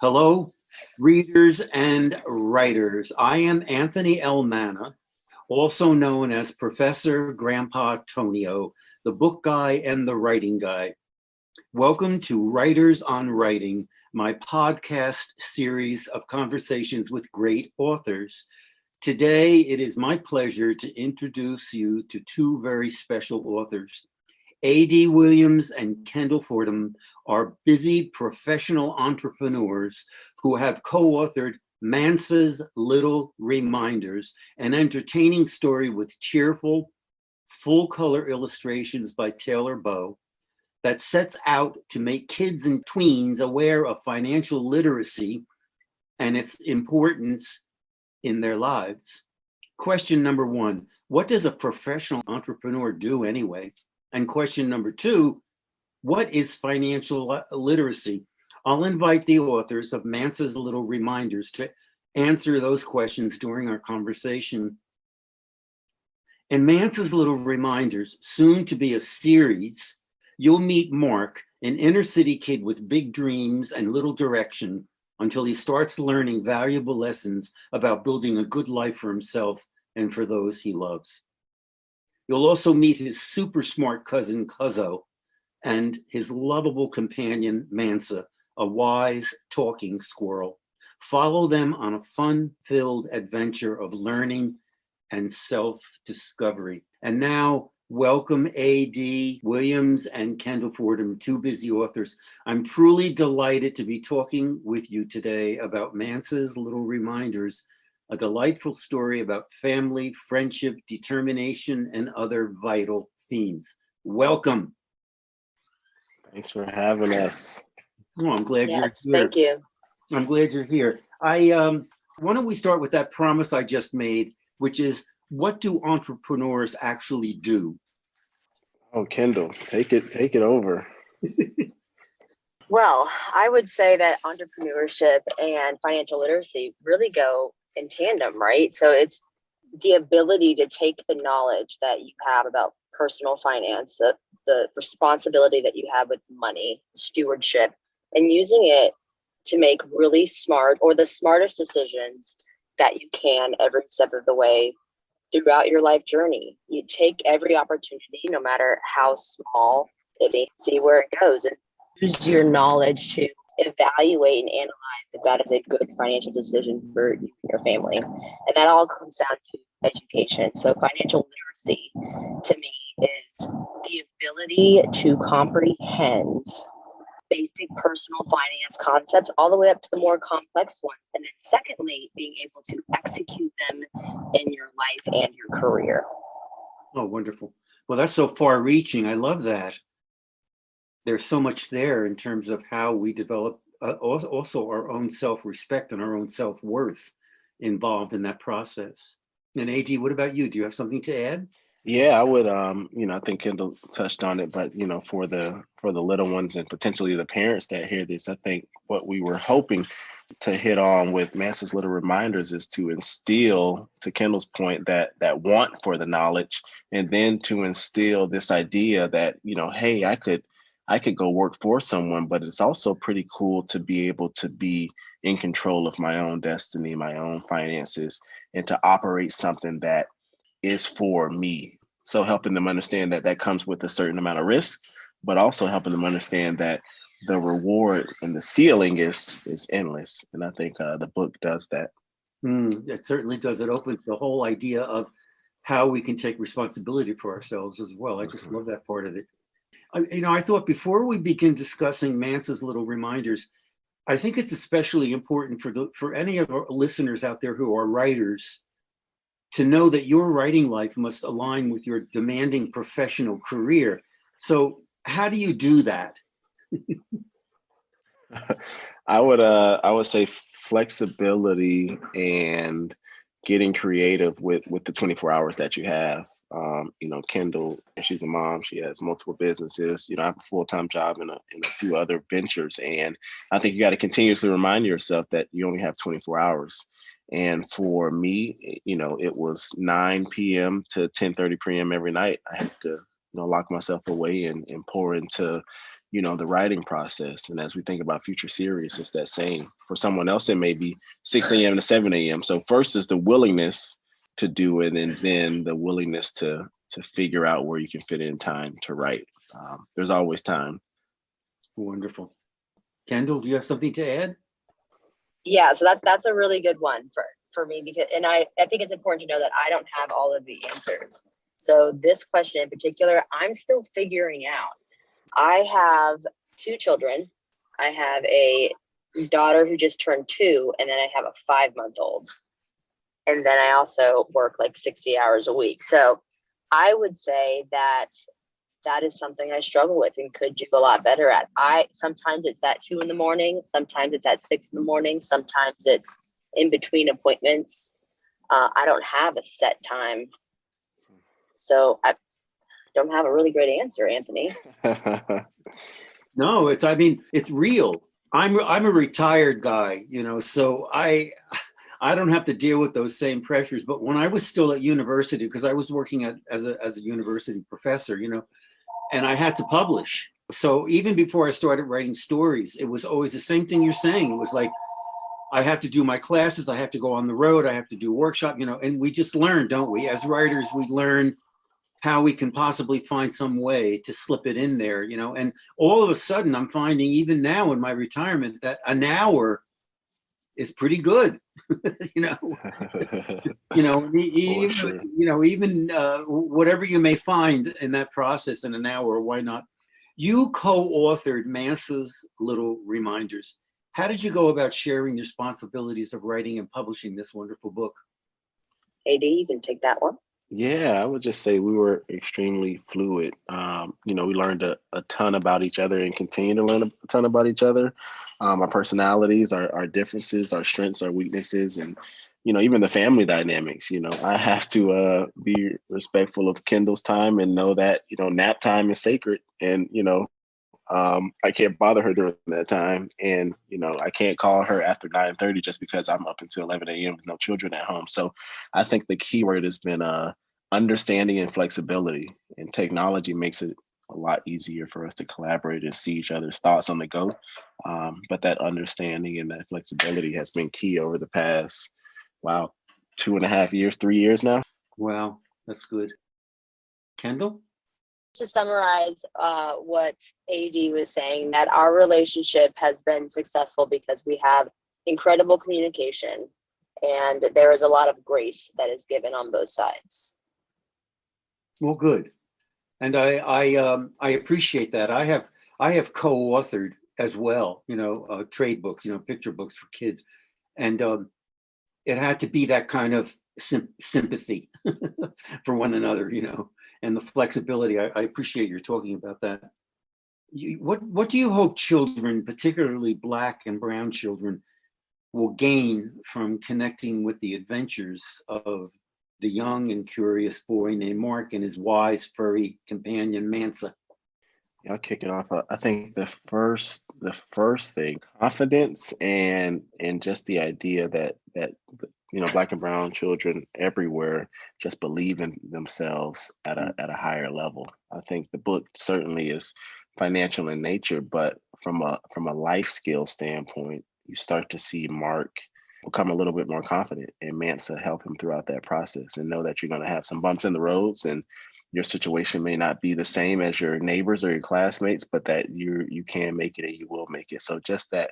Hello, readers and writers. I am Anthony L. Manna, also known as Professor Grandpa Tonio, the book guy and the writing guy. Welcome to Writers on Writing, my podcast series of conversations with great authors. Today, it is my pleasure to introduce you to two very special authors. A.D. Williams and Kendall Fordham are busy professional entrepreneurs who have co-authored Mansa's Little Reminders, an entertaining story with cheerful, full-color illustrations by Taylor Bow that sets out to make kids and tweens aware of financial literacy and its importance in their lives. Question number one, what does a professional entrepreneur do anyway? And question number two, what is financial literacy? I'll invite the authors of Mansa's Little Reminders to answer those questions during our conversation. In Mansa's Little Reminders, soon to be a series, you'll meet Mark, an inner city kid with big dreams and little direction, until he starts learning valuable lessons about building a good life for himself and for those he loves. You'll also meet his super smart cousin, Cuzzo, and his lovable companion, Mansa, a wise talking squirrel. Follow them on a fun-filled adventure of learning and self-discovery. And now, welcome A.D. Williams and Kendall Fordham, two busy authors. I'm truly delighted to be talking with you today about Mansa's Little Reminders, a delightful story about family, friendship, determination, and other vital themes. Welcome. Thanks for having us. Oh, I'm glad you're here. Thank you. I'm glad you're here. Why don't we start with that promise I just made, which is, what do entrepreneurs actually do? Oh, Kendall, take it over. Well, I would say that entrepreneurship and financial literacy really go in tandem, right? So it's the ability to take the knowledge that you have about personal finance, the responsibility that you have with money, stewardship, and using it to make really smart or the smartest decisions that you can every step of the way throughout your life journey. You take every opportunity, no matter how small it is, see where it goes, and use your knowledge to evaluate and analyze if that is a good financial decision for you and your family. And that all comes down to education. So financial literacy to me is the ability to comprehend basic personal finance concepts all the way up to the more complex ones. And then secondly, being able to execute them in your life and your career. Oh, wonderful. Well, that's so far reaching. I love that. There's so much there in terms of how we develop also our own self-respect and our own self-worth involved in that process. And AG, what about you? Do you have something to add? Yeah, I would. I think Kendall touched on it, but for the little ones and potentially the parents that hear this, I think what we were hoping to hit on with Mansa's Little Reminders is to instill, to Kendall's point, that want for the knowledge, and then to instill this idea that hey, I could go work for someone, but it's also pretty cool to be able to be in control of my own destiny, my own finances, and to operate something that is for me. So helping them understand that comes with a certain amount of risk, but also helping them understand that the reward and the ceiling is endless. And I think the book does that. It certainly does. It opens the whole idea of how we can take responsibility for ourselves as well. I just love that part of it. I thought before we begin discussing Mansa's Little Reminders, I think it's especially important for any of our listeners out there who are writers to know that your writing life must align with your demanding professional career. So how do you do that? I would say flexibility and getting creative with the 24 hours that you have. Kendall, she's a mom. She has multiple businesses. I have a full-time job and a few other ventures. And I think you got to continuously remind yourself that you only have 24 hours. And for me, it was 9 p.m. to 10:30 p.m. every night. I had to, lock myself away and pour into, the writing process. And as we think about future series, it's that same. For someone else, it may be 6 a.m. to 7 a.m. So first is the willingness to do it, and then the willingness to figure out where you can fit in time to write. There's always time. Wonderful. Kendall, do you have something to add? Yeah, so that's a really good one for me, because, and I think it's important to know that I don't have all of the answers. So this question in particular, I'm still figuring out. I have 2 children. I have a daughter who just turned 2, and then I have a 5-month-old. And then I also work like 60 hours a week. So I would say that is something I struggle with and could do a lot better at. Sometimes it's at 2 a.m, sometimes it's at 6 a.m, sometimes it's in between appointments. I don't have a set time. So I don't have a really great answer, Anthony. No, it's real. I'm a retired guy, so I don't have to deal with those same pressures. But when I was still at university, because I was working as a university professor, and I had to publish. So even before I started writing stories, it was always the same thing you're saying. It was like, I have to do my classes, I have to go on the road, I have to do workshop, and we just learn, don't we? As writers, we learn how we can possibly find some way to slip it in there, and all of a sudden I'm finding, even now in my retirement, that an hour is pretty good. Even whatever you may find in that process in an hour, why not? You co-authored Mansa's Little Reminders. How did you go about sharing the responsibilities of writing and publishing this wonderful book? AD, you can take that one. Yeah, I would just say we were extremely fluid. We learned a ton about each other and continue to learn a ton about each other. Our personalities, our differences, our strengths, our weaknesses, and, even the family dynamics. I have to be respectful of Kendall's time and know that, nap time is sacred. And, I can't bother her during that time. And, I can't call her after 9:30 just because I'm up until 11 a.m. with no children at home. So I think the key word has been understanding and flexibility. And technology makes it a lot easier for us to collaborate and see each other's thoughts on the go. But that understanding and that flexibility has been key over the past, 2.5 years, 3 years now. Wow, that's good. Kendall? To summarize what AD was saying, that our relationship has been successful because we have incredible communication and there is a lot of grace that is given on both sides. Well, good. And I appreciate that. I have co-authored as well, trade books, picture books for kids. And it had to be that kind of sympathy for one another, and the flexibility. I appreciate your talking about that. What do you hope children, particularly Black and brown children, will gain from connecting with the adventures of the young and curious boy named Mark and his wise, furry companion, Mansa? I'll kick it off. I think the first thing, confidence and just the idea that Black and brown children everywhere just believe in themselves at a higher level. I think the book certainly is financial in nature, but from a life skill standpoint, you start to see Mark become a little bit more confident, and Mansa help him throughout that process, and know that you're going to have some bumps in the roads, and your situation may not be the same as your neighbors or your classmates, but that you can make it and you will make it. So just that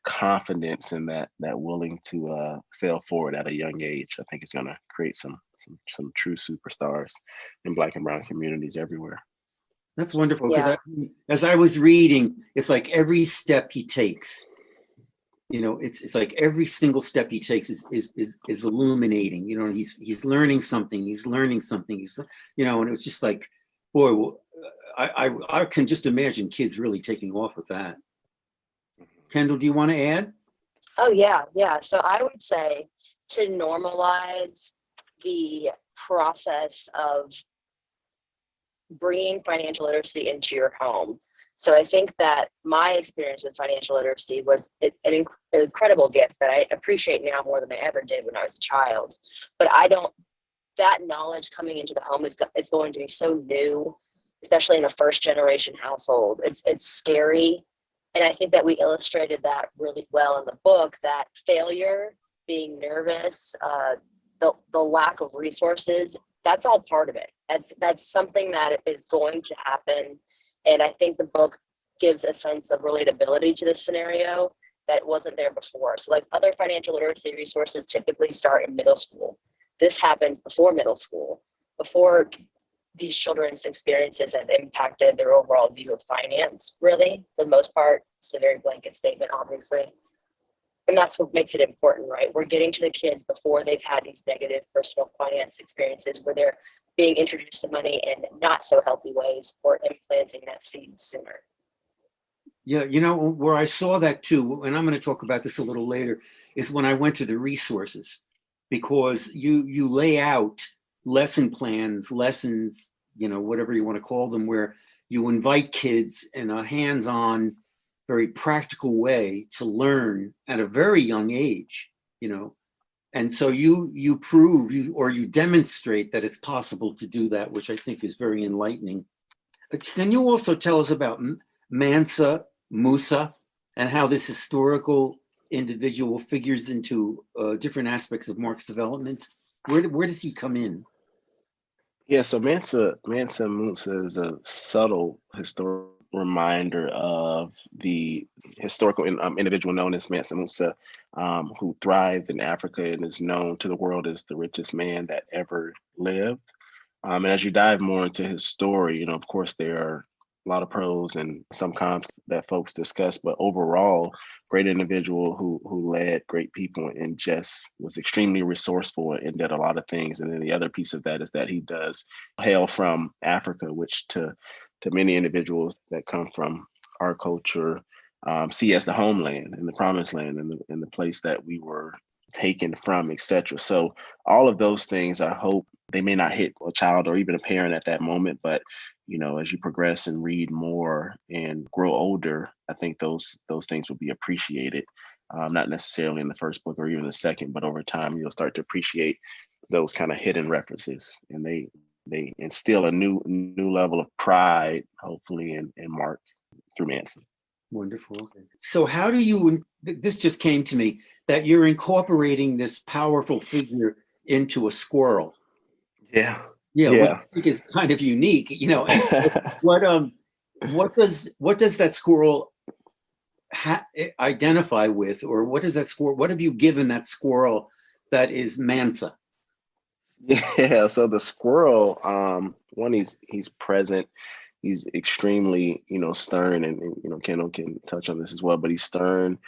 confidence and that willing to fail forward at a young age, I think is going to create some true superstars in Black and brown communities everywhere. That's wonderful, because as I was reading, it's like every step he takes, it's like every single step he takes is illuminating. He's learning something. He's and it's just like, boy, I can just imagine kids really taking off with that. Kendall, do you want to add? Oh, yeah. So I would say to normalize the process of bringing financial literacy into your home. So I think that my experience with financial literacy was an incredible gift that I appreciate now more than I ever did when I was a child. But that knowledge coming into the home is going to be so new especially in a first generation household. It's scary. And I think that we illustrated that really well in the book, that failure, being nervous, the lack of resources, that's all part of it. That's something that is going to happen. And I think the book gives a sense of relatability to this scenario that wasn't there before. So like other financial literacy resources typically start in middle school. This happens before middle school, before these children's experiences have impacted their overall view of finance, really, for the most part. It's a very blanket statement, obviously. And that's what makes it important, right? We're getting to the kids before they've had these negative personal finance experiences where they're being introduced to money in not so healthy ways or implanting that seed sooner. Yeah, where I saw that too, and I'm going to talk about this a little later, is when I went to the resources, because you lay out lesson plans, lessons, whatever you want to call them, where you invite kids in a hands-on, very practical way to learn at a very young age, and so you prove or you demonstrate that it's possible to do that, which I think is very enlightening. Can you also tell us about Mansa Musa and how this historical individual figures into different aspects of Mark's development? Where does he come in? Yeah, so Mansa Musa is a subtle historical reminder of the historical individual known as Mansa Musa, who thrived in Africa and is known to the world as the richest man that ever lived. And as you dive more into his story, of course, there are a lot of pros and some cons that folks discuss, but overall, great individual who led great people and just was extremely resourceful and did a lot of things. And then the other piece of that is that he does hail from Africa, which to many individuals that come from our culture see as the homeland and the promised land and the place that we were taken from, etc. So all of those things, I hope they may not hit a child or even a parent at that moment, but as you progress and read more and grow older, I think those things will be appreciated. Not necessarily in the first book or even the second, but over time you'll start to appreciate those kind of hidden references, and they instill a new level of pride, hopefully, in Mark through Mansa. Wonderful. So how do you, this just came to me, that you're incorporating this powerful figure into a squirrel. Yeah. Which I think is kind of unique, And so what does that squirrel identify with, or what have you given that squirrel that is Mansa? Yeah, so the squirrel, one, he's present. He's extremely, stern, and Kendall can touch on this as well, but he's stern.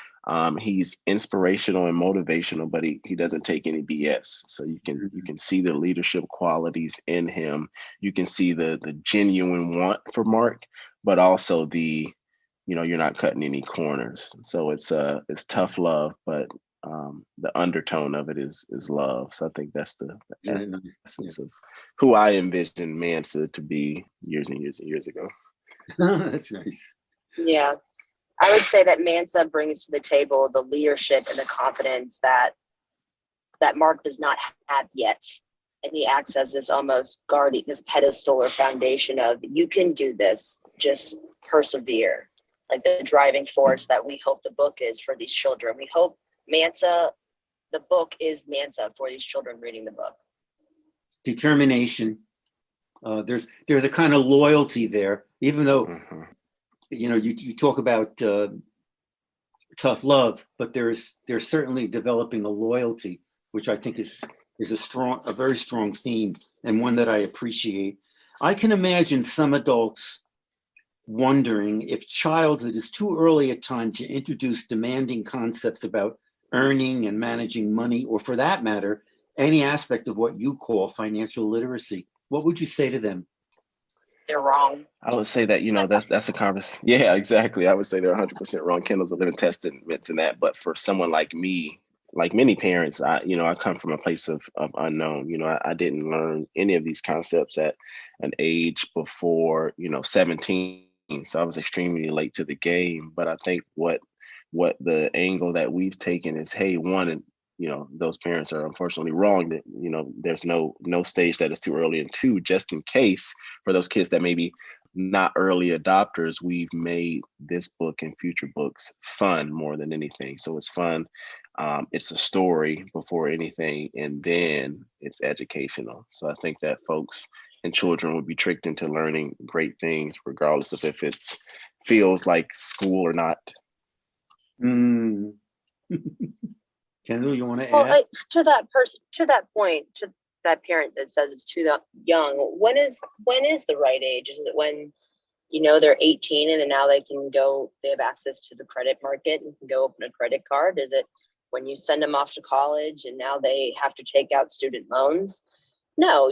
He's inspirational and motivational, but he doesn't take any BS. So you can see the leadership qualities in him. You can see the genuine want for Mark, but also the, you're not cutting any corners. So it's tough love, but the undertone of it is love. So I think that's the essence of who I envisioned Mansa to be years and years and years ago. That's nice. Yeah. I would say that Mansa brings to the table the leadership and the confidence that Mark does not have yet. And he acts as this almost guardian, this pedestal or foundation of, you can do this, just persevere. Like the driving force that we hope the book is for these children. We hope Mansa, the book is Mansa for these children reading the book. Determination. There's a kind of loyalty there, even though, you talk about tough love, but there's certainly developing a loyalty, which I think is a very strong theme, and one that I appreciate. I can imagine some adults wondering if childhood is too early a time to introduce demanding concepts about earning and managing money, or for that matter, any aspect of what you call financial literacy. What would you say to them? They're wrong. I would say that that's a conversation. Yeah, exactly. I would say they're 100% wrong. Kendall's a living testament to that. But for someone like me, like many parents, I come from a place of unknown. I didn't learn any of these concepts at an age before 17. So I was extremely late to the game. But I think what the angle that we've taken is, hey, one, those parents are unfortunately wrong, that there's no stage that is too early, and two, just in case for those kids that maybe not early adopters, we've made this book and future books fun more than anything. So it's fun. It's a story before anything, and then it's educational. So I think that folks and children would be tricked into learning great things, regardless of if it's feels like school or not. Mm. Kendall, you want to Well, add? to that person, to that point, to that parent that says it's too young, when is the right age? Is it when they're 18 and then now they have access to the credit market and can go open a credit card? Is it when you send them off to college and now they have to take out student loans? No,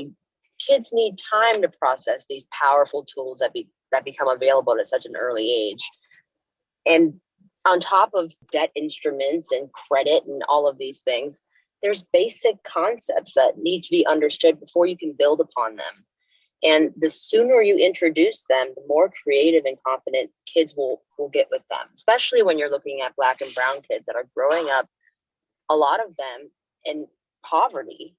kids need time to process these powerful tools that become available at such an early age. And on top of debt instruments and credit and all of these things, there's basic concepts that need to be understood before you can build upon them. And the sooner you introduce them, the more creative and confident kids will get with them, especially when you're looking at Black and brown kids that are growing up, a lot of them in poverty.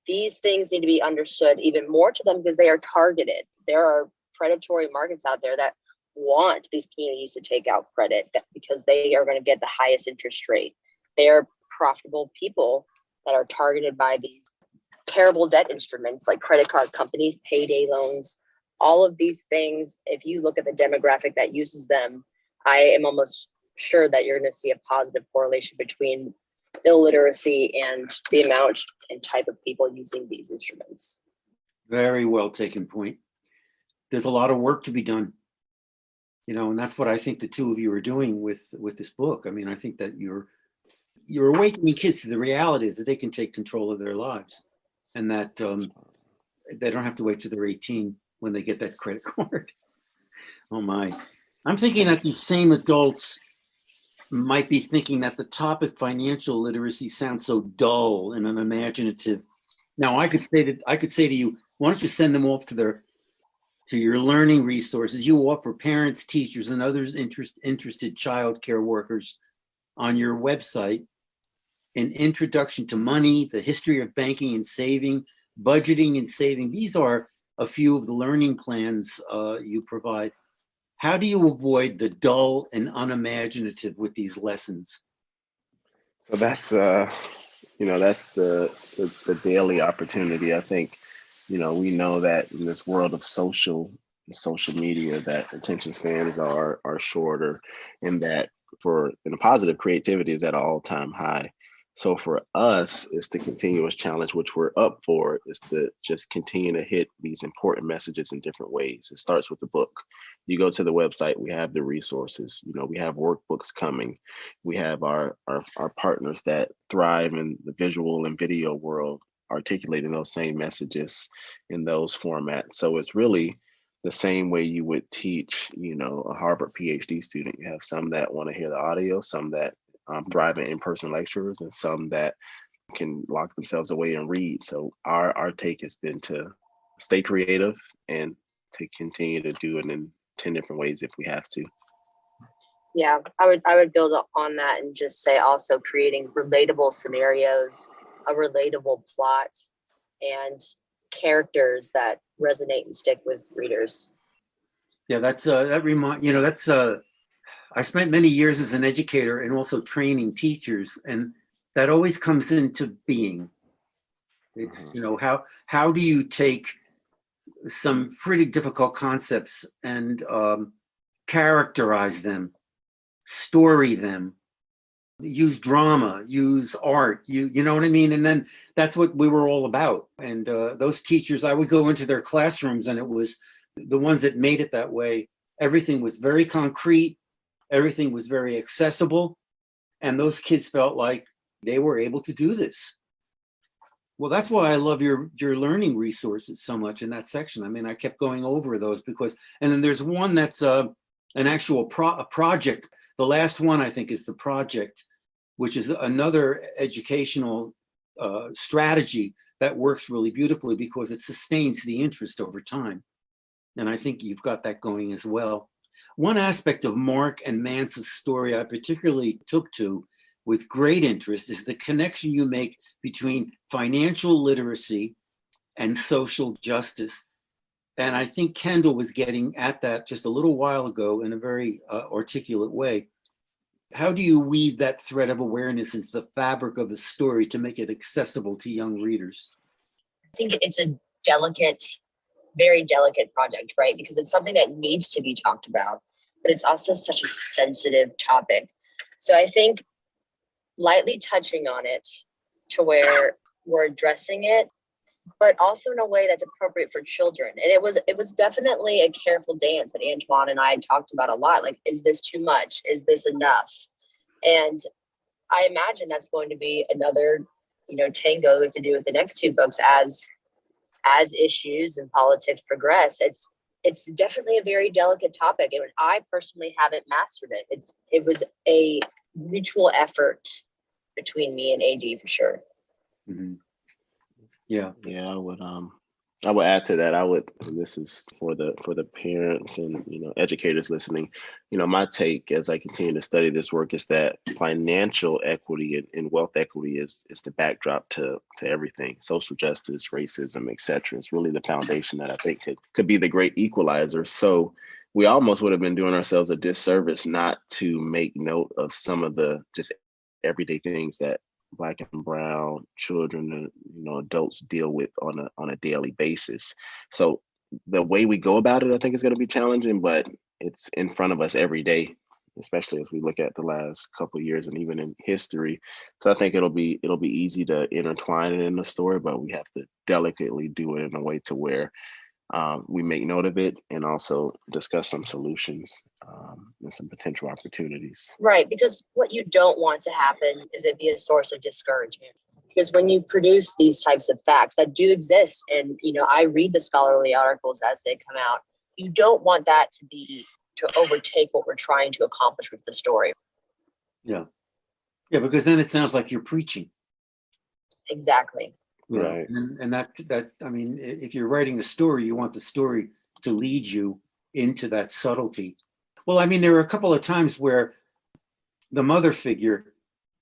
These things need to be understood even more to them because they are targeted. There are predatory markets out there that want these communities to take out credit because they are going to get the highest interest rate. They are profitable people that are targeted by these terrible debt instruments like credit card companies, payday loans, all of these things. If you look at the demographic that uses them, I am almost sure that you're going to see a positive correlation between illiteracy and the amount and type of people using these instruments. Very well taken point. There's a lot of work to be done, and that's what I think the two of you are doing with this book. I mean, I think that you're awakening kids to the reality that they can take control of their lives, and that they don't have to wait till they're 18 when they get that credit card. Oh my. I'm thinking that these same adults might be thinking that the topic financial literacy sounds so dull and unimaginative. Now I could say to you, why don't you send them off to your learning resources? You offer parents, teachers, and others interested child care workers on your website an introduction to money, the history of banking and saving, budgeting and saving. These are a few of the learning plans you provide. How do you avoid the dull and unimaginative with these lessons? So that's that's the daily opportunity. I think, we know that in this world of social media, that attention spans are shorter, and that in a positive, creativity is at an all-time high. So for us, it's the continuous challenge, which we're up for, is to just continue to hit these important messages in different ways. It starts with the book. You go to the website, we have the resources. We have workbooks coming. We have our partners that thrive in the visual and video world, articulating those same messages in those formats. So it's really the same way you would teach, a Harvard PhD student. You have some that want to hear the audio, some that thrive in in-person lectures, and some that can lock themselves away and read. So our take has been to stay creative and to continue to do it in 10 different ways if we have to. Yeah, I would build on that and just say also creating relatable scenarios, a relatable plot, and characters that resonate and stick with readers. Yeah, that's I spent many years as an educator and also training teachers, and that always comes into being. It's, how do you take some pretty difficult concepts and characterize them, story them, use drama, use art, you know what I mean? And then that's what we were all about. And those teachers, I would go into their classrooms, and it was the ones that made it that way. Everything was very concrete. Everything was very accessible, and those kids felt like they were able to do this. Well, that's why I love your learning resources so much in that section. I mean, I kept going over those and then there's one that's an actual project. The last one, I think, is the project, which is another educational strategy that works really beautifully because it sustains the interest over time. And I think you've got that going as well. One aspect of Mark and Mansa's story I particularly took to with great interest is the connection you make between financial literacy and social justice. And I think Kendall was getting at that just a little while ago in a very articulate way. How do you weave that thread of awareness into the fabric of the story to make it accessible to young readers? I think it's a delicate, very delicate project, right? Because it's something that needs to be talked about, but it's also such a sensitive topic. So I think lightly touching on it to where we're addressing it, but also in a way that's appropriate for children. And it was definitely a careful dance that Antoine and I had talked about a lot. Like, is this too much? Is this enough? And I imagine that's going to be another, tango we have to do with the next two books as issues and politics progress. It's definitely a very delicate topic, and I personally haven't mastered it. It was a mutual effort between me and AD for sure. Mm-hmm. Yeah. I would add to that. And this is for the parents and educators listening. My take as I continue to study this work is that financial equity and wealth equity is the backdrop to everything. Social justice, racism, etc. It's really the foundation that I think could be the great equalizer. So we almost would have been doing ourselves a disservice not to make note of some of the just everyday things that Black and brown children and adults deal with on a daily basis. So the way we go about it, I think, is going to be challenging, but it's in front of us every day, especially as we look at the last couple of years and even in history. So I think it'll be easy to intertwine it in the story, but we have to delicately do it in a way to where we make note of it and also discuss some solutions and some potential opportunities. Right, because what you don't want to happen is it be a source of discouragement. Because when you produce these types of facts that do exist, and I read the scholarly articles as they come out, you don't want that to overtake what we're trying to accomplish with the story. Yeah, because then it sounds like you're preaching. Exactly. Right. And that I mean, if you're writing a story, you want the story to lead you into that subtlety. Well, I mean, there are a couple of times where the mother figure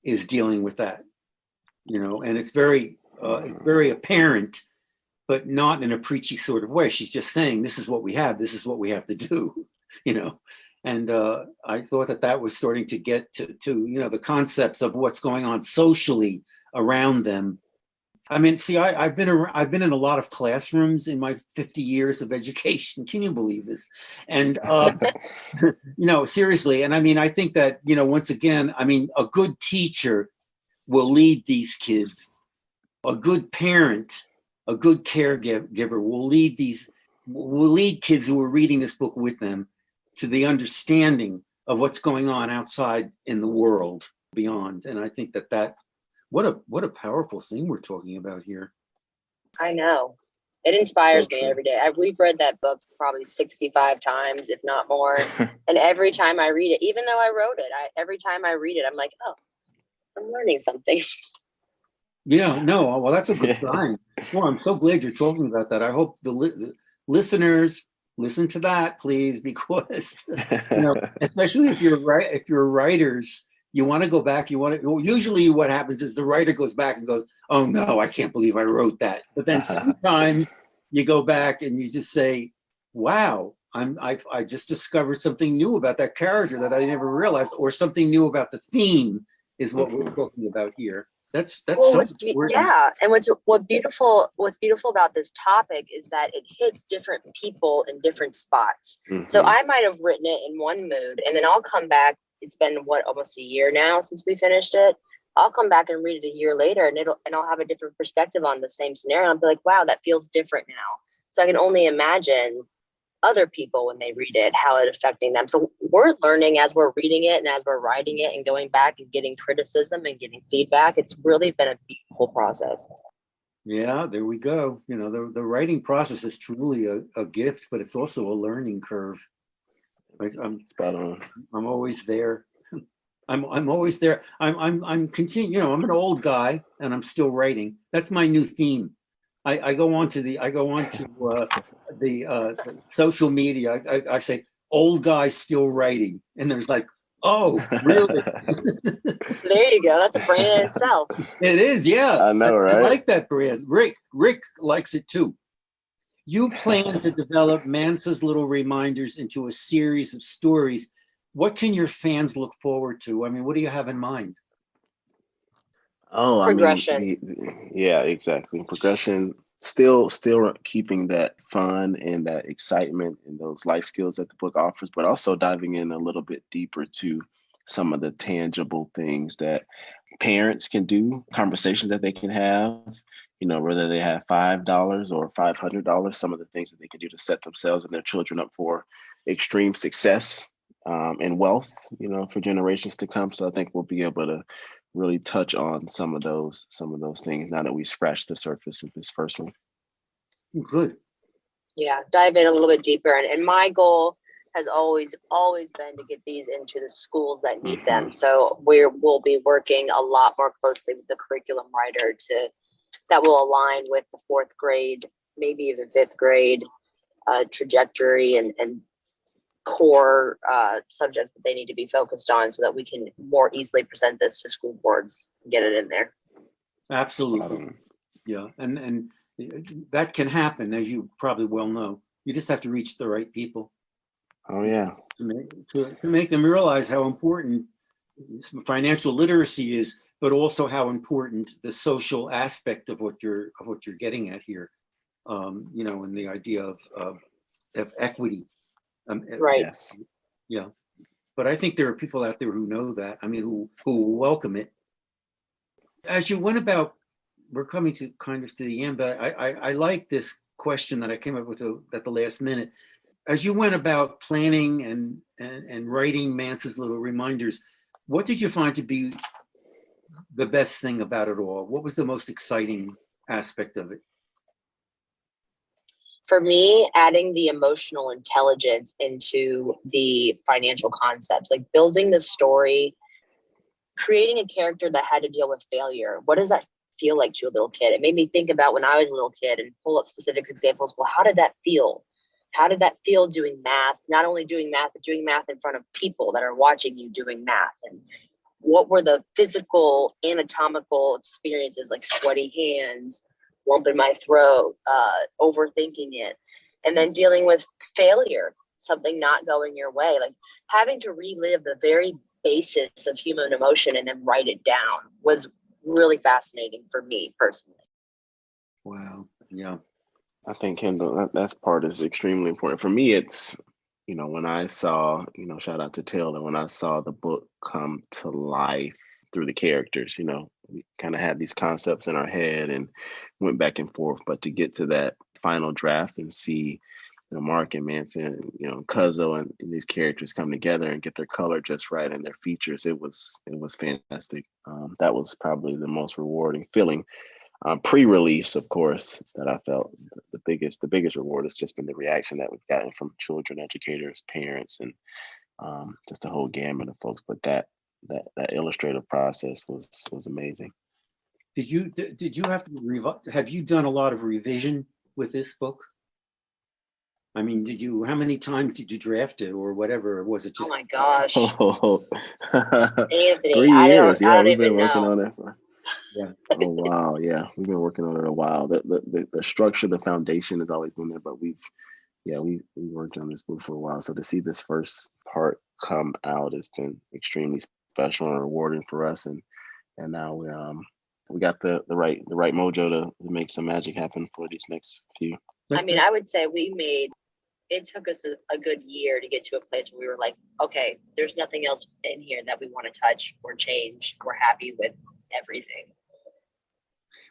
is dealing with that, and it's very apparent, but not in a preachy sort of way. She's just saying, this is what we have. This is what we have to do, And I thought that was starting to get to the concepts of what's going on socially around them. I mean, see, I've been in a lot of classrooms in my 50 years of education. Can you believe this? And seriously. And I mean, I think that once again, I mean, a good teacher will lead these kids. A good parent, a good caregiver will lead kids who are reading this book with them to the understanding of what's going on outside in the world beyond. And I think that what a powerful thing we're talking about here. I know. It inspires me every day. We've read that book probably 65 times, if not more. And every time I read it, even though I wrote it, every time I read it, I'm like, oh, I'm learning something. Yeah, no, well, that's a good sign. Well, I'm so glad you're talking about that. I hope the listeners listen to that, please, because especially if you're writers, you want to go back. Usually what happens is the writer goes back and goes, oh no, I can't believe I wrote that. But then sometimes you go back and you just say, wow, I just discovered something new about that character that I never realized, or something new about the theme is what we're talking about here. That's so important. Yeah. And what's beautiful about this topic is that it hits different people in different spots. Mm-hmm. So I might have written it in one mood, and then I'll come back. It's been almost a year now since we finished it. I'll come back and read it a year later, and I'll have a different perspective on the same scenario. I'll be like, wow, that feels different now. So I can only imagine other people when they read it, how it's affecting them. So we're learning as we're reading it and as we're writing it and going back and getting criticism and getting feedback. It's really been a beautiful process. Yeah, there we go. The writing process is truly a gift, but it's also a learning curve. I'm always there. I'm always there. I'm continuing. I'm an old guy and I'm still writing. That's my new theme. I go on to the social media. I say old guy still writing, and there's like, oh, really? There you go. That's a brand in itself. It is, yeah. I know, right? I like that brand. Rick likes it too. You plan to develop Mansa's Little Reminders into a series of stories. What can your fans look forward to? I mean, what do you have in mind? Oh, I mean, Progression. yeah, exactly. Progression, still keeping that fun and that excitement and those life skills that the book offers, but also diving in a little bit deeper to some of the tangible things that parents can do, conversations that they can have, whether they have $5 or $500, some of the things that they can do to set themselves and their children up for extreme success, and wealth, for generations to come. So I think we'll be able to really touch on some of those things now that we scratched the surface of this first one. Good. Yeah, dive in a little bit deeper. And my goal has always been to get these into the schools that need them. So we'll be working a lot more closely with the curriculum writer that will align with the fourth grade, maybe even fifth grade trajectory and core subjects that they need to be focused on, so that we can more easily present this to school boards and get it in there. Absolutely. Yeah. And that can happen, as you probably well know. You just have to reach the right people. Oh yeah. To make them realize how important financial literacy is, but also how important the social aspect of what you're getting at here. And the idea of equity. Right. Yes. Yeah. But I think there are people out there who know that. I mean, who welcome it. As you went about, we're coming to kind of to the end, but I like this question that I came up with at the last minute. As you went about planning and writing Mansa's Little Reminders, what did you find to be the best thing about it all? What was the most exciting aspect of it? For me, adding the emotional intelligence into the financial concepts, like building the story, creating a character that had to deal with failure. What does that feel like to a little kid? It made me think about when I was a little kid and pull up specific examples. Well, how did that feel? How did that feel doing math? Not only doing math, but doing math in front of people that are watching you doing math. And what were the physical, anatomical experiences, like sweaty hands, lump in my throat, overthinking it, and then dealing with failure, something not going your way, like having to relive the very basis of human emotion and then write it down was really fascinating for me personally. Wow. Yeah. I think Kendall, that part is extremely important. For me, it's, when I saw, shout out to Taylor, when I saw the book come to life through the characters, we kind of had these concepts in our head and went back and forth, but to get to that final draft and see, Mark and Mansa and, Cuzzo and these characters come together and get their color just right and their features, it was fantastic. That was probably the most rewarding feeling. Pre-release, of course, that I felt the biggest reward has just been the reaction that we've gotten from children, educators, parents, and just the whole gamut of folks. But that illustrative process was amazing. Did you have to have you done a lot of revision with this book? I mean, how many times did you draft it or whatever? Or was it just? Oh my gosh. Anthony, 3 years. I don't we've been even working know. on it for. Yeah. Oh wow, yeah, we've been working on it a while. The structure, the foundation has always been there, but we worked on this book for a while. So to see this first part come out has been extremely special and rewarding for us. And now we got the right mojo to make some magic happen for these next few. I mean, I would say it took us a good year to get to a place where we were like, okay, there's nothing else in here that we want to touch or change. We're happy with everything.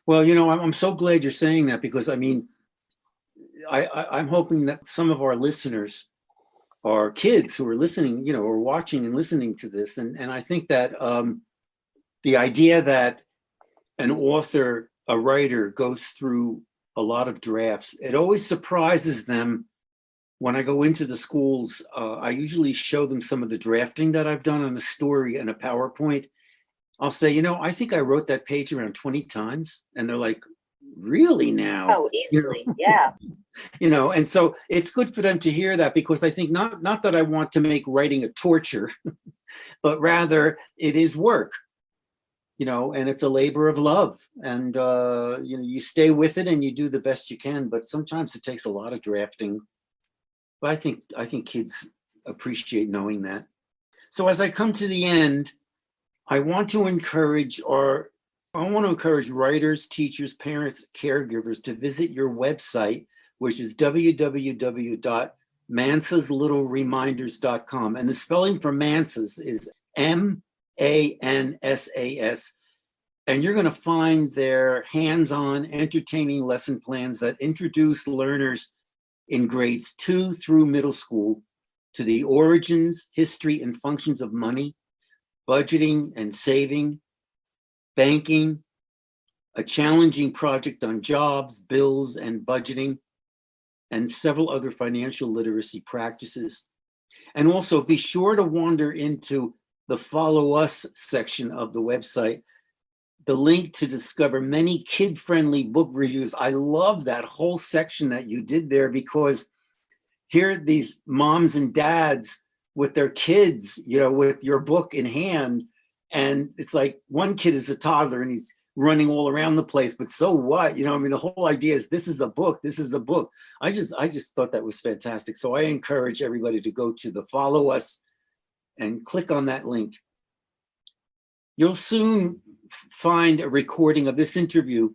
Well, I'm so glad you're saying that, because I mean, I'm hoping that some of our listeners are kids who are listening, or watching and listening to this. And I think that the idea that an author, a writer goes through a lot of drafts, it always surprises them. When I go into the schools, I usually show them some of the drafting that I've done on a story and a PowerPoint. I'll say, I think I wrote that page around 20 times. And they're like, really now? Oh, easily. Yeah. And so it's good for them to hear that, because I think not that I want to make writing a torture, but rather it is work. and it's a labor of love, and you stay with it and you do the best you can, but sometimes it takes a lot of drafting. But I think kids appreciate knowing that. So as I come to the end, I want to encourage writers, teachers, parents, caregivers to visit your website, which is www.mansaslittlereminders.com. And the spelling for Mansas is MANSAS. And you're going to find their hands-on, entertaining lesson plans that introduce learners in grades 2 through middle school to the origins, history, and functions of money, budgeting and saving, banking, a challenging project on jobs, bills, and budgeting, and several other financial literacy practices. And also be sure to wander into the Follow Us section of the website, the link to discover many kid-friendly book reviews. I love that whole section that you did there, because here are these moms and dads with their kids, with your book in hand. And it's like one kid is a toddler and he's running all around the place, but so what? The whole idea is this is a book. I just thought that was fantastic. So I encourage everybody to go to the Follow Us and click on that link. You'll soon find a recording of this interview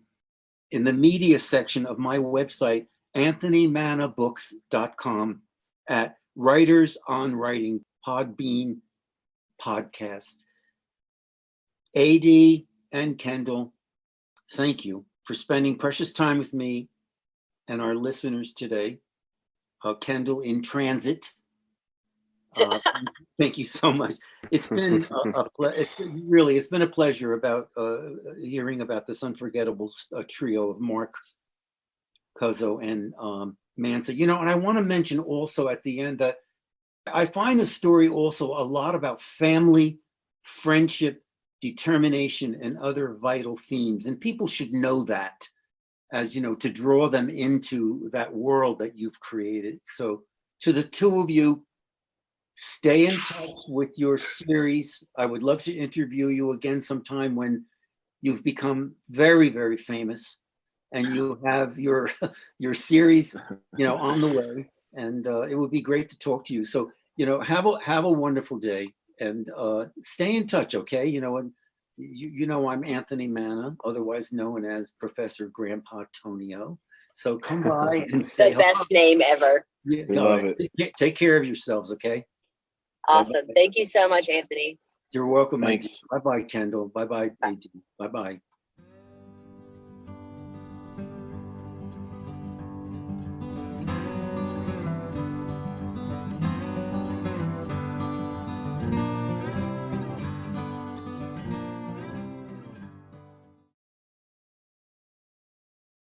in the media section of my website, anthonymannabooks.com, at Writers on Writing Podbean podcast. AD and Kendall, thank you for spending precious time with me and our listeners today. Kendall in transit. Thank you so much. It's been it's been a pleasure about hearing about this unforgettable trio of Mark, Cuzzo, and Mansa. And I want to mention also at the end that I find the story also a lot about family, friendship, determination, and other vital themes. And people should know that, as to draw them into that world that you've created. So to the two of you, stay in touch with your series. I would love to interview you again sometime when you've become very, very famous and you have your series, on the way. And it would be great to talk to you. So, have a wonderful day, and stay in touch, okay? And I'm Anthony Manna, otherwise known as Professor Grandpa Tonio. So come by and say the best name ever. Yeah, love it. Take care of yourselves, okay? Awesome. Bye-bye. Thank you so much, Anthony. You're welcome. Thanks. Bye-bye, Kendall. Bye-bye, AD. Bye-bye.